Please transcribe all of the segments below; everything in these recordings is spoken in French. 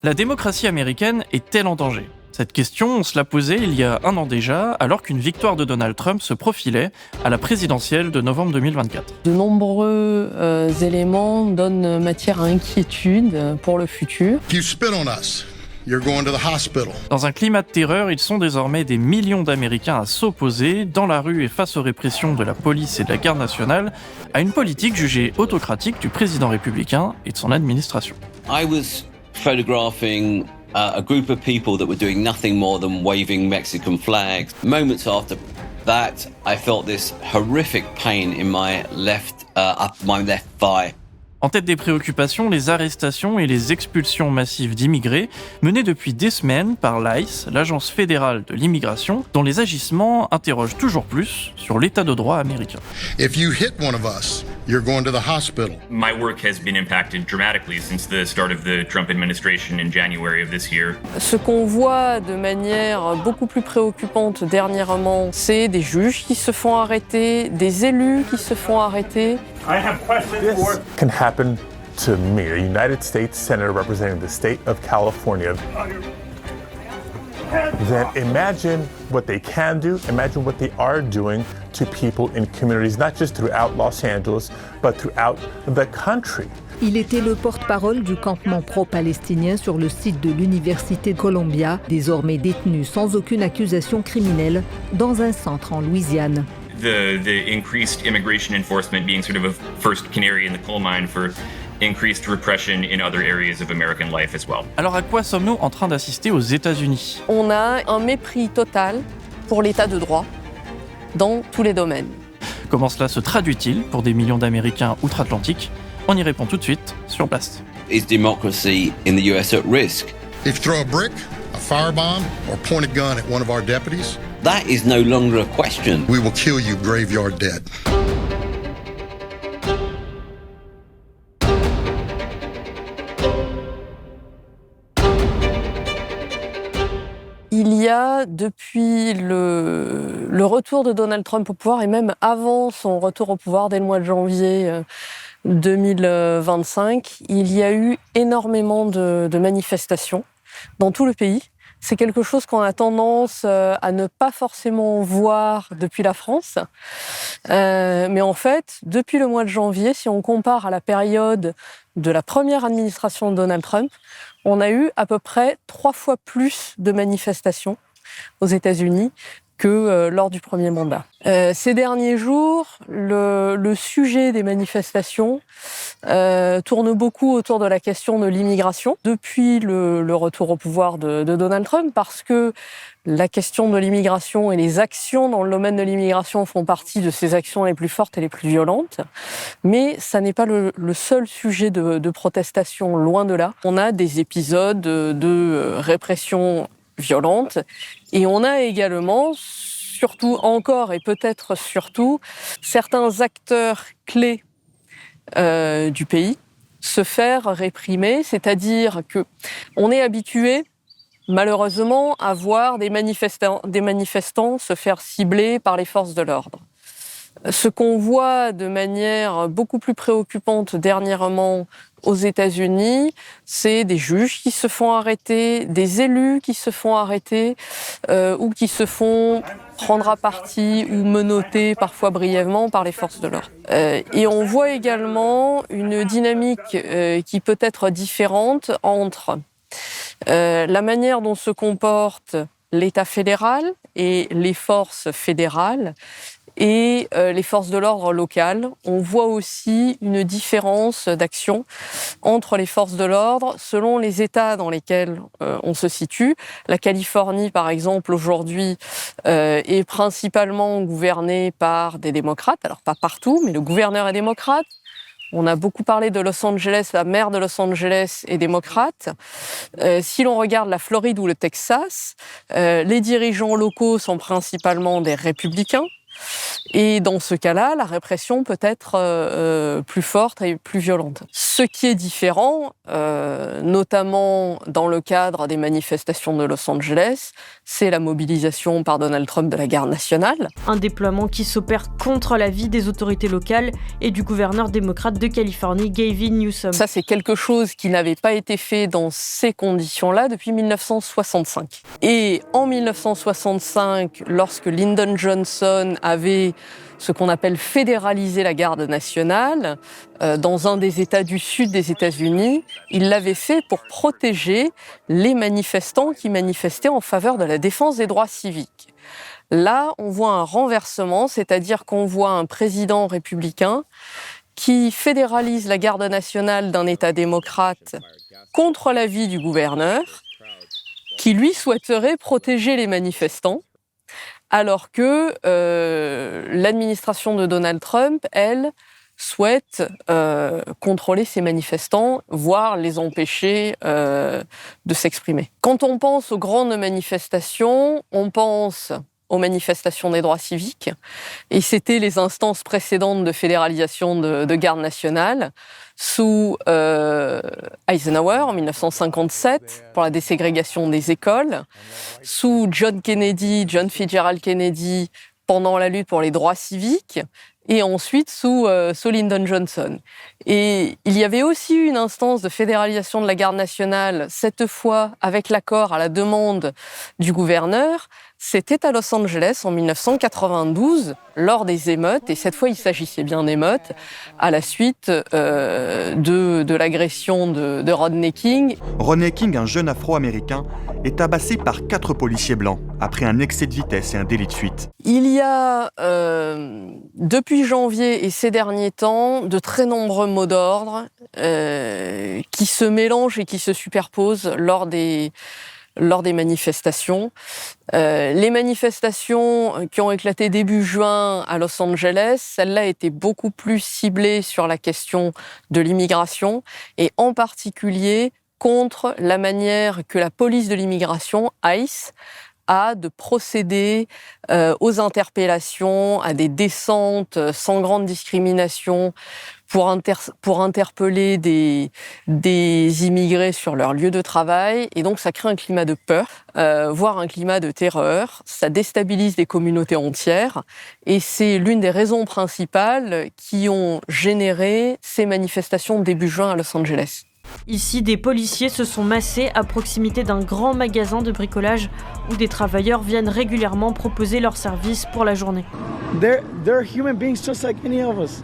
La démocratie américaine est-elle en danger ? Cette question, on se l'a posée il y a un an déjà, alors qu'une victoire de Donald Trump se profilait à la présidentielle de novembre 2024. De nombreux éléments donnent matière à inquiétude pour le futur. You spit on us. You're going to the hospital. Dans un climat de terreur, ils sont désormais des millions d'Américains à s'opposer, dans la rue et face aux répressions de la police et de la garde nationale, à une politique jugée autocratique du président républicain et de son administration. I was photographing a group of people that were doing nothing more than waving Mexican flags. Moments after that, I felt this horrific pain in my left thigh. En tête des préoccupations, les arrestations et les expulsions massives d'immigrés menées depuis des semaines par l'ICE, l'Agence fédérale de l'immigration, dont les agissements interrogent toujours plus sur l'état de droit américain. If you hit one of us, you're going to the hospital. My work has been impacted dramatically since the start of the Trump administration in January of this year. Ce qu'on voit de manière beaucoup plus préoccupante dernièrement, c'est des juges qui se font arrêter, des élus qui se font arrêter. This can happen to me, a United States Senator representing the state of California. Then imagine what they can do, imagine what they are doing to people in communities, not just throughout Los Angeles, but throughout the country. Il était le porte-parole du campement pro-palestinien sur le site de l'Université de Columbia, désormais détenu sans aucune accusation criminelle dans un centre en Louisiane. The increased immigration enforcement being sort of a first canary in the coal mine for increased repression in other areas of American life as well. Alors à quoi sommes-nous en train d'assister aux États-Unis ? On a un mépris total pour l'état de droit dans tous les domaines. Comment cela se traduit-il pour des millions d'Américains outre-Atlantique ? On y répond tout de suite sur Blast. Is democracy in the US at risk? If you throw a brick, a firebomb, or point a gun at one of our deputies, That is no longer a question. we will kill you graveyard dead. Il y a, depuis le retour de Donald Trump au pouvoir, et même avant son retour au pouvoir dès le mois de janvier 2025, il y a eu énormément de manifestations dans tout le pays. C'est quelque chose qu'on a tendance à ne pas forcément voir depuis la France. Mais en fait, depuis le mois de janvier, si on compare à la période de la première administration de Donald Trump, on a eu à peu près 3 fois plus de manifestations aux États-Unis que lors du premier mandat. Ces derniers jours, le sujet des manifestations tourne beaucoup autour de la question de l'immigration depuis le retour au pouvoir de Donald Trump, parce que la question de l'immigration et les actions dans le domaine de l'immigration font partie de ces actions les plus fortes et les plus violentes. Mais ça n'est pas le seul sujet de protestation, loin de là. On a des épisodes de répression violente, et on a également, surtout encore et peut-être surtout, certains acteurs clés du pays se faire réprimer, c'est-à-dire que on est habitué, malheureusement, à voir des manifestants se faire cibler par les forces de l'ordre. Ce qu'on voit de manière beaucoup plus préoccupante dernièrement aux États-Unis, c'est des juges qui se font arrêter, des élus qui se font arrêter ou qui se font prendre à partie ou menotter parfois brièvement par les forces de l'ordre. Et on voit également une dynamique qui peut être différente entre la manière dont se comporte l'État fédéral et les forces fédérales et les forces de l'ordre locales. On voit aussi une différence d'action entre les forces de l'ordre selon les États dans lesquels on se situe. La Californie, par exemple, aujourd'hui, est principalement gouvernée par des démocrates. Alors pas partout, mais le gouverneur est démocrate. On a beaucoup parlé de Los Angeles, la maire de Los Angeles est démocrate. Si l'on regarde la Floride ou le Texas, les dirigeants locaux sont principalement des républicains. Et dans ce cas-là, la répression peut être plus forte et plus violente. Ce qui est différent, notamment dans le cadre des manifestations de Los Angeles, c'est la mobilisation par Donald Trump de la garde nationale. Un déploiement qui s'opère contre l'avis des autorités locales et du gouverneur démocrate de Californie, Gavin Newsom. Ça, c'est quelque chose qui n'avait pas été fait dans ces conditions-là depuis 1965. Et en 1965, lorsque Lyndon Johnson avait ce qu'on appelle fédéraliser la garde nationale dans un des États du sud des États-Unis, il l'avait fait pour protéger les manifestants qui manifestaient en faveur de la défense des droits civiques. Là, on voit un renversement, c'est-à-dire qu'on voit un président républicain qui fédéralise la garde nationale d'un État démocrate contre l'avis du gouverneur, qui lui souhaiterait protéger les manifestants, alors que l'administration de Donald Trump, elle, souhaite contrôler ces manifestants, voire les empêcher de s'exprimer. Quand on pense aux grandes manifestations, on pense aux manifestations des droits civiques, et c'était les instances précédentes de fédéralisation de garde nationale, sous Eisenhower en 1957 pour la déségrégation des écoles, sous John Fitzgerald Kennedy pendant la lutte pour les droits civiques, et ensuite sous Lyndon Johnson. Et il y avait aussi eu une instance de fédéralisation de la garde nationale, cette fois avec l'accord à la demande du gouverneur. C'était à Los Angeles en 1992, lors des émeutes, et cette fois il s'agissait bien d'émeutes, à la suite de l'agression de Rodney King. Rodney King, un jeune afro-américain, est tabassé par 4 policiers blancs après un excès de vitesse et un délit de fuite. Il y a, depuis janvier et ces derniers temps, de très nombreux mots d'ordre qui se mélangent et qui se superposent lors des manifestations. Les manifestations qui ont éclaté début juin à Los Angeles, celle-là était beaucoup plus ciblée sur la question de l'immigration et en particulier contre la manière que la police de l'immigration, ICE, a de procéder aux interpellations, à des descentes sans grande discrimination pour interpeller des immigrés sur leur lieu de travail. Et donc, ça crée un climat de peur, voire un climat de terreur. Ça déstabilise des communautés entières. Et c'est l'une des raisons principales qui ont généré ces manifestations début juin à Los Angeles. Ici, des policiers se sont massés à proximité d'un grand magasin de bricolage où des travailleurs viennent régulièrement proposer leurs services pour la journée. They're human beings just like any of us.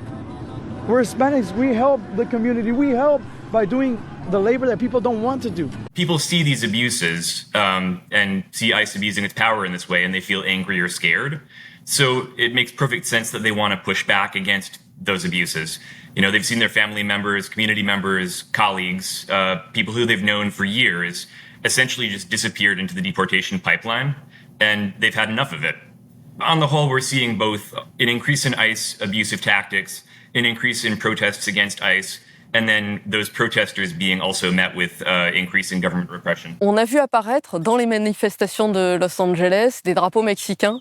We're Hispanics, we help the community, we help by doing the labor that people don't want to do. People see these abuses and see ICE abusing its power in this way, and they feel angry or scared. So it makes perfect sense that they want to push back against those abuses. You know, they've seen their family members, community members, colleagues, people who they've known for years essentially just disappeared into the deportation pipeline, and they've had enough of it. On the whole, we're seeing both an increase in ICE abusive tactics, an increase in protests against ICE, and then those protesters being also met with increasing government repression. On a vu apparaître dans les manifestations de Los Angeles des drapeaux mexicains.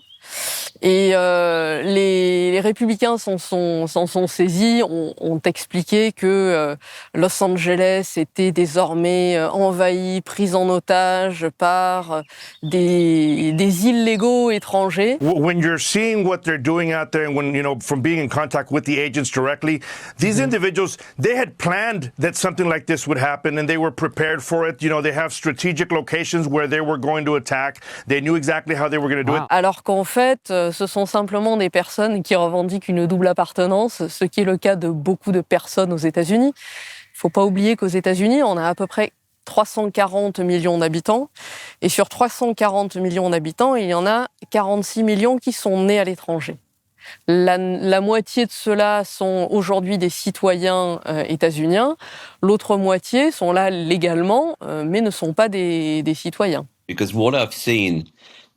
Et les républicains s'en sont saisis, ont expliqué que Los Angeles était désormais envahi, pris en otage par des illégaux étrangers. When you're seeing what they're doing out there, and when, you know, from being in contact with the agents directly, these individuals, they had planned that something like this would happen and they were prepared for it. You know, they have strategic locations where they were going to attack. They knew exactly how they were going to do it. Alors qu'en fait, ce sont simplement des personnes qui revendiquent une double appartenance, ce qui est le cas de beaucoup de personnes aux États-Unis. Il ne faut pas oublier qu'aux États-Unis, on a à peu près 340 millions d'habitants. Et sur 340 millions d'habitants, il y en a 46 millions qui sont nés à l'étranger. La moitié de ceux-là sont aujourd'hui des citoyens états-uniens. L'autre moitié sont là légalement, mais ne sont pas des citoyens. Because what I've seen,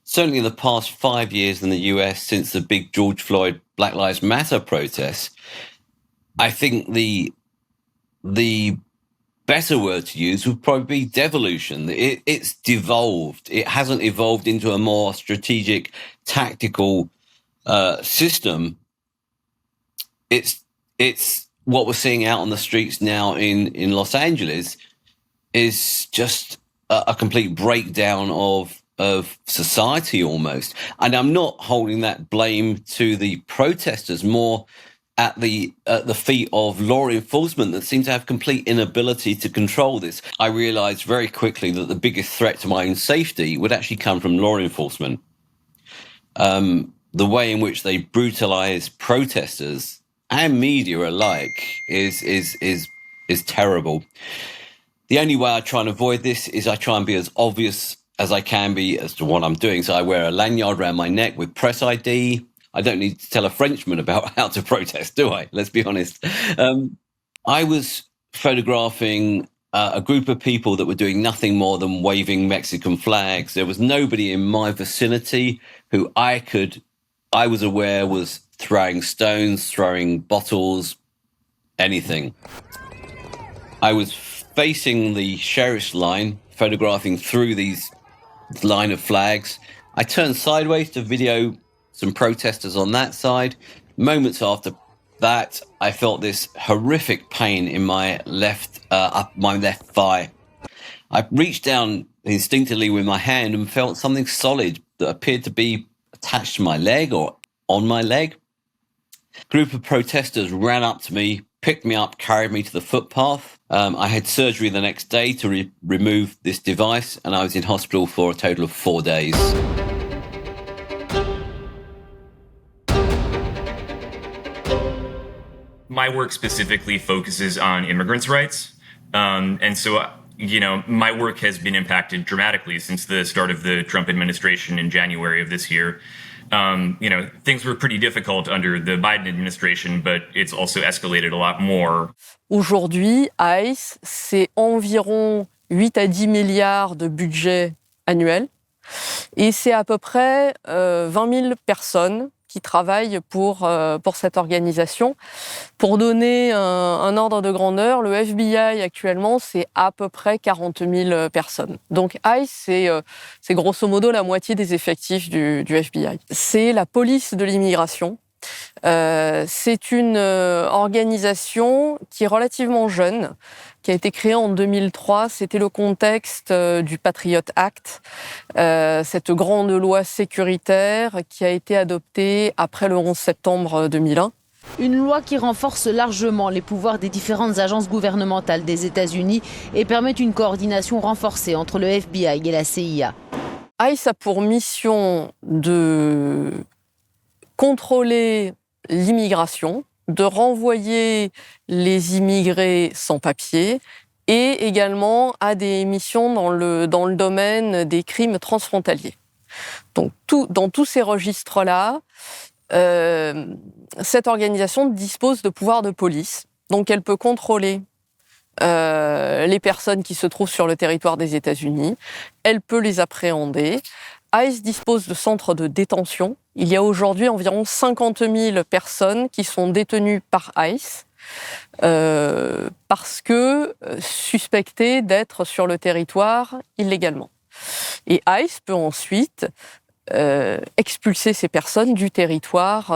certainly in the past 5 years in the US since the big George Floyd Black Lives Matter protests, I think the better word to use would probably be devolution. It's devolved. It hasn't evolved into a more strategic, tactical system, it's what we're seeing out on the streets now in Los Angeles is just a complete breakdown of society almost. And I'm not holding that blame to the protesters, more at the feet of law enforcement that seem to have complete inability to control this. I realized very quickly that the biggest threat to my own safety would actually come from law enforcement. The way in which they brutalize protesters and media alike is terrible. The only way I try and avoid this is I try and be as obvious as I can be as to what I'm doing. So I wear a lanyard around my neck with press ID. I don't need to tell a Frenchman about how to protest, do I? Let's be honest. I was photographing a group of people that were doing nothing more than waving Mexican flags. There was nobody in my vicinity who I was aware was throwing stones, throwing bottles, anything. I was facing the sheriff's line, photographing through these line of flags. I turned sideways to video some protesters on that side. Moments after that, I felt this horrific pain in my left thigh. I reached down instinctively with my hand and felt something solid that appeared to be attached to my leg or on my leg. A group of protesters ran up to me, picked me up, carried me to the footpath. I had surgery the next day to remove this device, and I was in hospital for a total of 4 days. My work specifically focuses on immigrants' rights. And so, my work has been impacted dramatically since the start of the Trump administration in January of this year. Things were pretty difficult under the Biden administration, but it's also escalated a lot more. Aujourd'hui, ICE, c'est environ 8 à 10 milliards de budget annuel. Et c'est à peu près 20 000 personnes qui travaillent pour cette organisation. Pour donner un ordre de grandeur, le FBI actuellement, c'est à peu près 40 000 personnes. Donc ICE, c'est grosso modo la moitié des effectifs du FBI. C'est la police de l'immigration. C'est une organisation qui est relativement jeune, qui a été créée en 2003. C'était le contexte du Patriot Act, cette grande loi sécuritaire qui a été adoptée après le 11 septembre 2001. Une loi qui renforce largement les pouvoirs des différentes agences gouvernementales des États-Unis et permet une coordination renforcée entre le FBI et la CIA. ICE a pour mission de contrôler l'immigration, de renvoyer les immigrés sans papier et également à des missions dans le domaine des crimes transfrontaliers. Donc dans tous ces registres-là, cette organisation dispose de pouvoirs de police. Donc elle peut contrôler les personnes qui se trouvent sur le territoire des États-Unis, elle peut les appréhender. ICE dispose de centres de détention. Il y a aujourd'hui environ 50 000 personnes qui sont détenues par ICE parce que suspectées d'être sur le territoire illégalement. Et ICE peut ensuite expulser ces personnes du territoire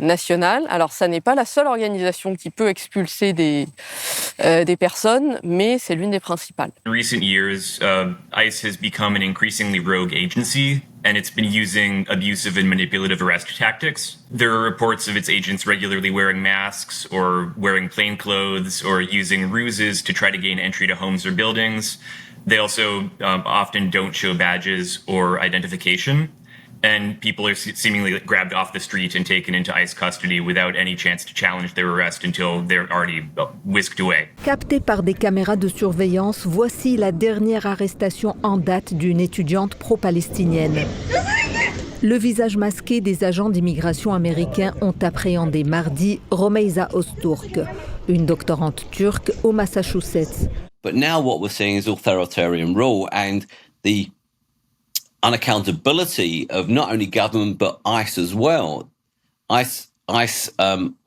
national. Alors, ça n'est pas la seule organisation qui peut expulser des personnes, mais c'est l'une des principales. In recent years, ICE has become an increasingly rogue agency, and it's been using abusive and manipulative arrest tactics. There are reports of its agents regularly wearing masks or wearing plain clothes or using ruses to try to gain entry to homes or buildings. They also often don't show badges or identification. And people are seemingly grabbed off the street and taken into ICE custody without any chance to challenge their arrest until they're already whisked away. Capté par des caméras de surveillance, voici la dernière arrestation en date d'une étudiante pro-palestinienne. Le visage masqué des agents d'immigration américains ont appréhendé mardi Romeysa Öztürk, une doctorante turque au Massachusetts. But now what we're seeing is authoritarian rule and the unaccountability of not only government but ICE as well. ICE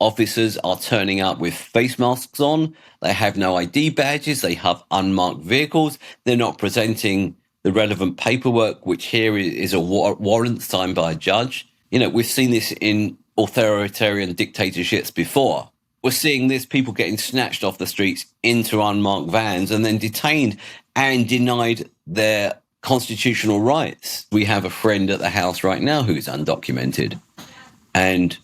officers are turning up with face masks on. They have no ID badges. They have unmarked vehicles. They're not presenting the relevant paperwork, which here is a warrant signed by a judge. You know, we've seen this in authoritarian dictatorships before. We're seeing this, people getting snatched off the streets into unmarked vans and then detained and denied their constitutional rights. We have a friend at the house right now who's undocumented. And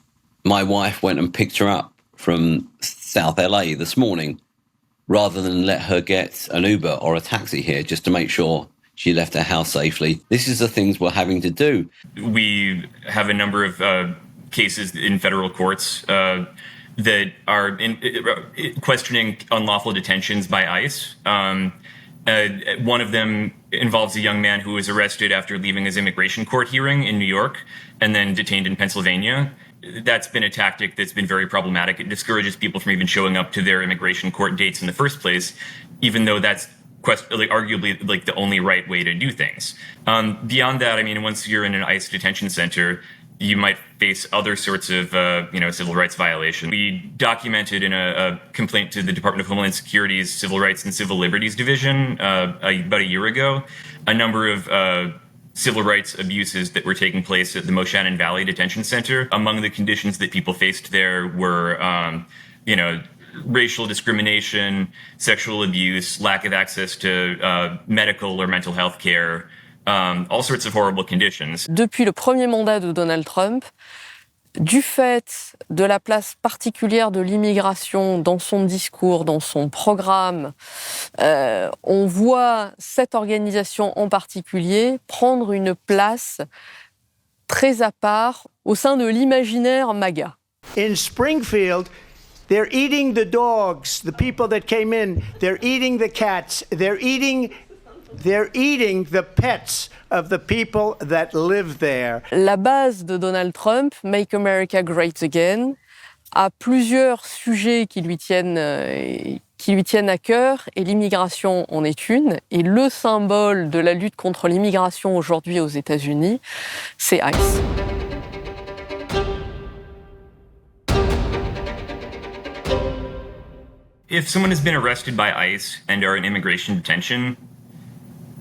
my wife went and picked her up from South LA this morning rather than let her get an Uber or a taxi here just to make sure she left her house safely. This is the things we're having to do. We have a number of cases in federal courts that are questioning unlawful detentions by ICE. One of them involves a young man who was arrested after leaving his immigration court hearing in New York and then detained in Pennsylvania. That's been a tactic that's been very problematic. It discourages people from even showing up to their immigration court dates in the first place, even though that's arguably like the only right way to do things. Beyond that, I mean, once you're in an ICE detention center, you might face other sorts of, civil rights violations. We documented in a complaint to the Department of Homeland Security's Civil Rights and Civil Liberties Division about a year ago, a number of civil rights abuses that were taking place at the Moshannon Valley Detention Center. Among the conditions that people faced there were, racial discrimination, sexual abuse, lack of access to medical or mental health care, all sorts of horrible conditions. Depuis le premier mandat de Donald Trump, du fait de la place particulière de l'immigration dans son discours, dans son programme, on voit cette organisation en particulier prendre une place très à part au sein de l'imaginaire MAGA. In Springfield, they're eating the dogs, the people that came in. They're eating the cats. They're eating the pets of the people that live there. La base de Donald Trump, Make America Great Again, a plusieurs sujets qui lui tiennent à cœur, et l'immigration en est une. Et le symbole de la lutte contre l'immigration aujourd'hui aux États-Unis, c'est ICE. If someone has been arrested by ICE and are in immigration detention,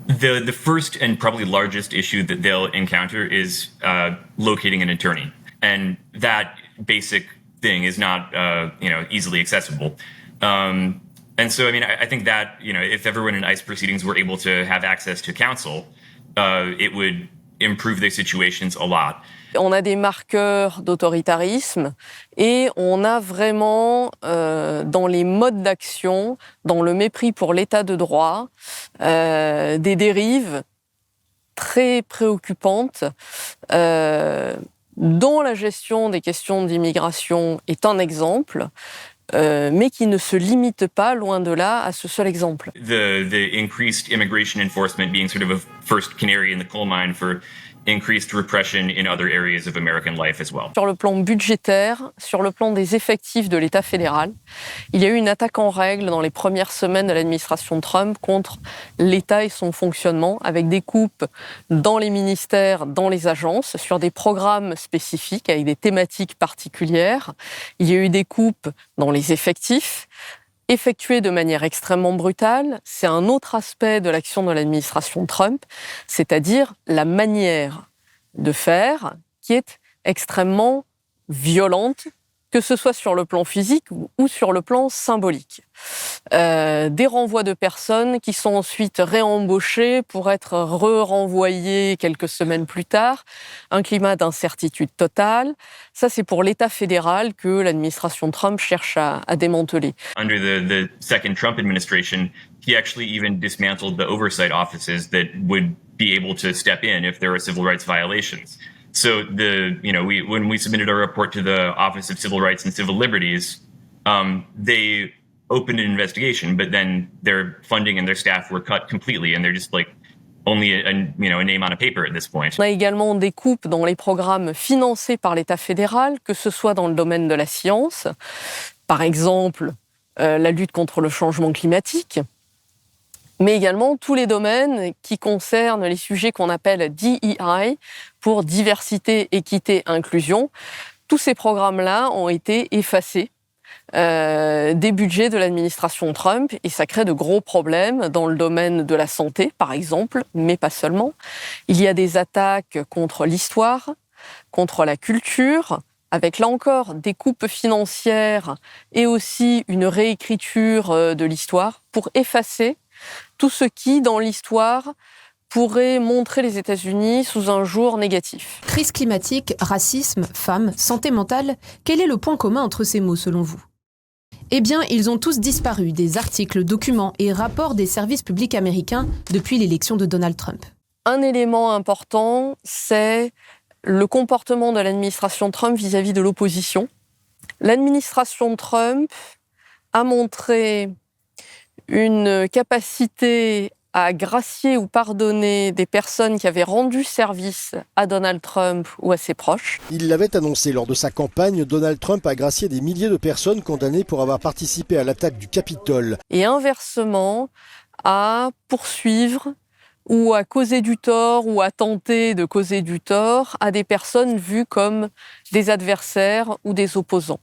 the first and probably largest issue that they'll encounter is locating an attorney. And that basic thing is not, easily accessible. And so, I mean, I think that, if everyone in ICE proceedings were able to have access to counsel, it would improve their situations a lot. On a des marqueurs d'autoritarisme et on a vraiment, dans les modes d'action, dans le mépris pour l'état de droit, des dérives très préoccupantes dont la gestion des questions d'immigration est un exemple, mais qui ne se limite pas, loin de là, à ce seul exemple. The increased immigration enforcement being sort of a first canary in the coal mine for increased repression in other areas of American life as well. Sur le plan budgétaire, sur le plan des effectifs de l'État fédéral, il y a eu une attaque en règle dans les premières semaines de l'administration Trump contre l'État et son fonctionnement, avec des coupes dans les ministères, dans les agences, sur des programmes spécifiques avec des thématiques particulières. Il y a eu des coupes dans les effectifs, effectué de manière extrêmement brutale. C'est un autre aspect de l'action de l'administration Trump, c'est-à-dire la manière de faire qui est extrêmement violente, que ce soit sur le plan physique ou sur le plan symbolique. Des renvois de personnes qui sont ensuite réembauchées pour être renvoyées quelques semaines plus tard. Un climat d'incertitude totale. Ça, c'est pour l'État fédéral que l'administration Trump cherche à démanteler. Under the second Trump administration, he actually even dismantled the oversight offices that would be able to step in if there are civil rights violations. So when we submitted our report to the Office of Civil Rights and Civil Liberties, they opened an investigation, but then their funding and their staff were cut completely, and they're just like only a name on a paper at this point. On a également des coupes dans les programmes financés par l'État fédéral, que ce soit dans le domaine de la science, par exemple la lutte contre le changement climatique, mais également tous les domaines qui concernent les sujets qu'on appelle DEI, pour diversité, équité, inclusion. Tous ces programmes-là ont été effacés des budgets de l'administration Trump, et ça crée de gros problèmes dans le domaine de la santé, par exemple, mais pas seulement. Il y a des attaques contre l'histoire, contre la culture, avec là encore des coupes financières et aussi une réécriture de l'histoire pour effacer tout ce qui, dans l'histoire, pourrait montrer les États-Unis sous un jour négatif. Crise climatique, racisme, femmes, santé mentale, quel est le point commun entre ces mots selon vous ? Eh bien, ils ont tous disparu des articles, documents et rapports des services publics américains depuis l'élection de Donald Trump. Un élément important, c'est le comportement de l'administration Trump vis-à-vis de l'opposition. L'administration Trump a montré une capacité à gracier ou pardonner des personnes qui avaient rendu service à Donald Trump ou à ses proches. Il l'avait annoncé lors de sa campagne, Donald Trump a gracié des milliers de personnes condamnées pour avoir participé à l'attaque du Capitole. Et inversement, à poursuivre ou à causer du tort ou à tenter de causer du tort à des personnes vues comme des adversaires ou des opposants.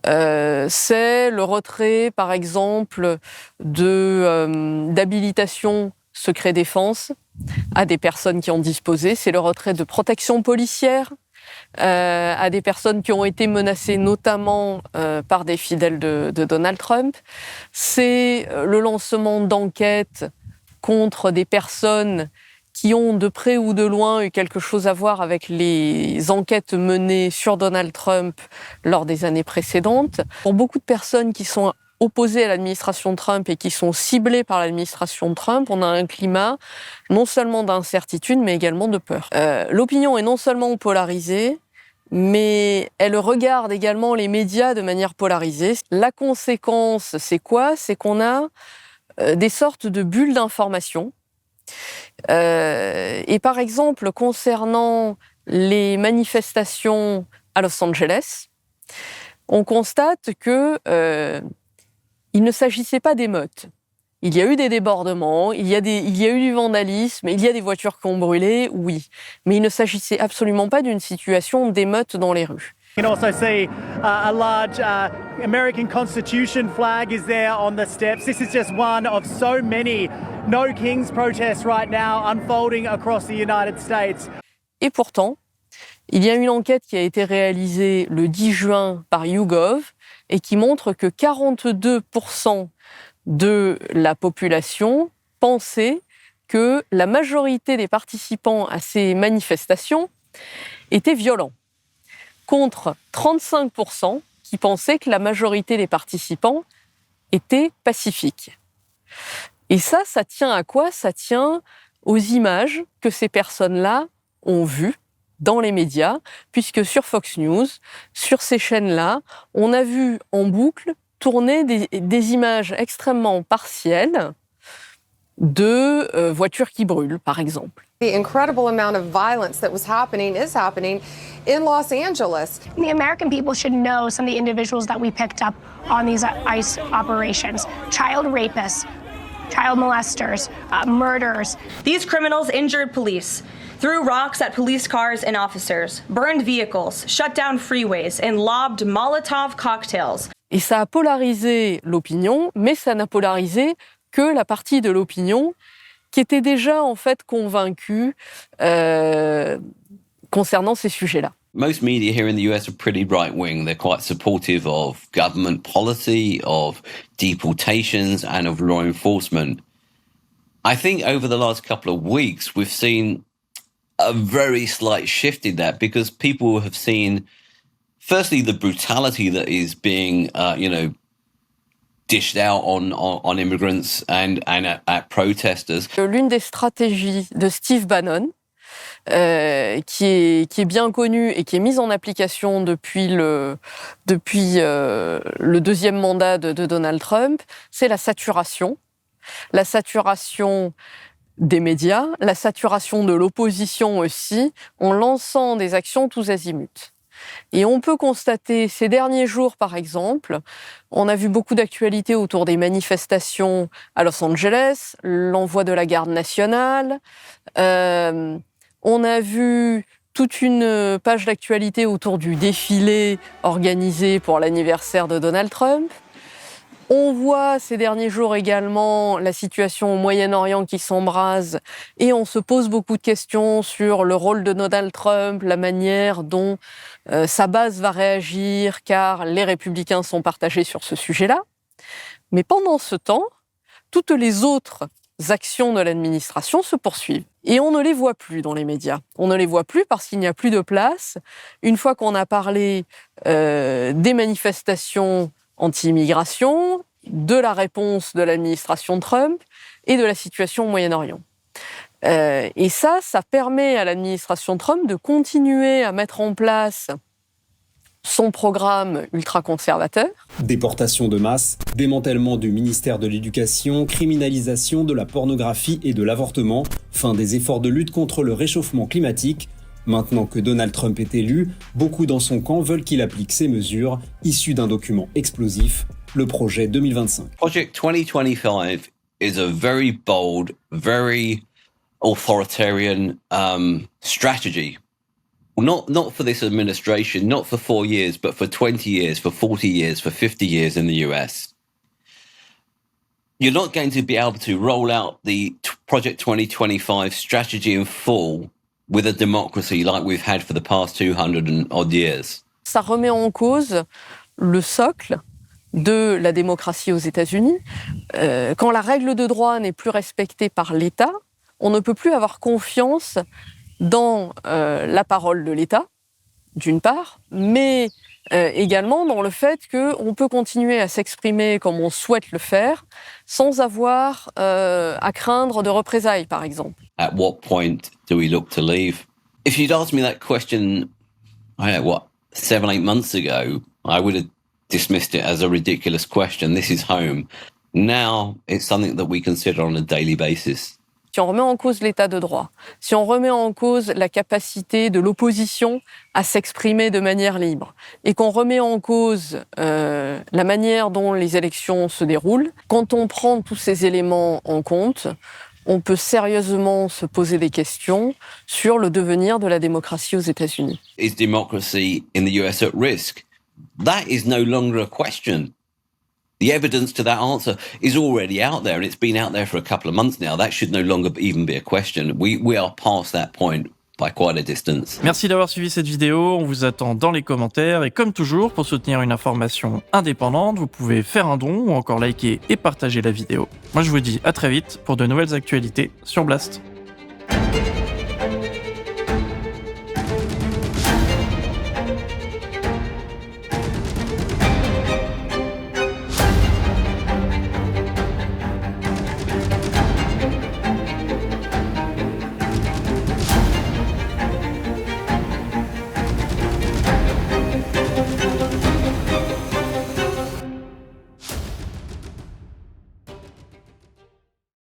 C'est le retrait, par exemple, d'habilitation secret défense à des personnes qui en disposaient. C'est le retrait de protection policière à des personnes qui ont été menacées, notamment par des fidèles de Donald Trump. C'est le lancement d'enquêtes contre des personnes qui ont de près ou de loin eu quelque chose à voir avec les enquêtes menées sur Donald Trump lors des années précédentes. Pour beaucoup de personnes qui sont opposées à l'administration Trump et qui sont ciblées par l'administration Trump, on a un climat non seulement d'incertitude, mais également de peur. L'opinion est non seulement polarisée, mais elle regarde également les médias de manière polarisée. La conséquence, c'est quoi ? C'est qu'on a des sortes de bulles d'information. Et par exemple, concernant les manifestations à Los Angeles, on constate que il ne s'agissait pas d'émeutes. Il y a eu des débordements, il y a eu du vandalisme, il y a des voitures qui ont brûlé, oui. Mais il ne s'agissait absolument pas d'une situation d'émeute dans les rues. You can also see a large American Constitution flag is there on the steps. This is just one of so many No Kings protests right now unfolding across the United States. Et pourtant, il y a une enquête qui a été réalisée le 10 juin par YouGov et qui montre que 42% de la population pensait que la majorité des participants à ces manifestations étaient violents, contre 35% qui pensaient que la majorité des participants étaient pacifiques. Et ça tient à quoi ? Ça tient aux images que ces personnes-là ont vues dans les médias, puisque sur Fox News, sur ces chaînes-là, on a vu en boucle tourner des images extrêmement partielles de voitures qui brûlent, par exemple. The incredible amount of violence that was happening is happening in Los Angeles. The American people should know some of the individuals that we picked up on these ICE operations. Child rapists, child molesters, murderers. These criminals injured police, threw rocks at police cars and officers, burned vehicles, shut down freeways, and lobbed Molotov cocktails. Et ça a polarisé l'opinion, mais ça n'a polarisé que la partie de l'opinion qui était déjà en fait convaincue concernant ces sujets-là. Most media here in the US are pretty right-wing. They're quite supportive of government policy, of deportations, and of law enforcement. I think over the last couple of weeks, we've seen a very slight shift in that because people have seen, firstly, the brutality that is being, dished out on immigrants and at protesters. L'une des stratégies de Steve Bannon, qui est bien connue et qui est mise en application depuis le deuxième mandat de Donald Trump, c'est la saturation. La saturation des médias, la saturation de l'opposition aussi, en lançant des actions tous azimuts. Et on peut constater, ces derniers jours par exemple, on a vu beaucoup d'actualités autour des manifestations à Los Angeles, l'envoi de la garde nationale, on a vu toute une page d'actualité autour du défilé organisé pour l'anniversaire de Donald Trump. On voit ces derniers jours également la situation au Moyen-Orient qui s'embrase et on se pose beaucoup de questions sur le rôle de Donald Trump, la manière dont sa base va réagir, car les républicains sont partagés sur ce sujet-là. Mais pendant ce temps, toutes les autres actions de l'administration se poursuivent. Et on ne les voit plus dans les médias. On ne les voit plus parce qu'il n'y a plus de place. Une fois qu'on a parlé des manifestations anti-immigration, de la réponse de l'administration Trump et de la situation au Moyen-Orient. Et ça permet à l'administration Trump de continuer à mettre en place son programme ultra-conservateur. Déportation de masse, démantèlement du ministère de l'Éducation, criminalisation de la pornographie et de l'avortement, fin des efforts de lutte contre le réchauffement climatique. Maintenant que Donald Trump est élu, beaucoup dans son camp veulent qu'il applique ces mesures issues d'un document explosif, le projet 2025. Project 2025 is a very bold, very authoritarian strategy. Not for this administration, not for 4 years, but for 20 years, for 40 years, for 50 years in the US. You're not going to be able to roll out the Project 2025 strategy in full with a democracy like we've had for the past 200 and odd years. Ça remet en cause le socle de la démocratie aux États-Unis. Quand la règle de droit n'est plus respectée par l'État, on ne peut plus avoir confiance dans la parole de l'État, d'une part, mais également dans le fait qu'on peut continuer à s'exprimer comme on souhaite le faire, sans avoir à craindre de représailles, par exemple. At what point do we look to leave? If you'd asked me that question, 7-8 months ago, I would have dismissed it as a ridiculous question. This is home. Now, it's something that we consider on a daily basis. Si on remet en cause l'état de droit, si on remet en cause la capacité de l'opposition à s'exprimer de manière libre, et qu'on remet en cause la manière dont les élections se déroulent, quand on prend tous ces éléments en compte, on peut sérieusement se poser des questions sur le devenir de la démocratie aux États-Unis. Is democracy in the US at risk? That is no longer a question. The evidence to that answer is already out there, and it's been out there for a couple of months now. That should no longer even be a question. We are past that point by quite a distance. Merci d'avoir suivi cette vidéo, on vous attend dans les commentaires, et comme toujours, pour soutenir une information indépendante, vous pouvez faire un don ou encore liker et partager la vidéo. Moi je vous dis à très vite pour de nouvelles actualités sur Blast.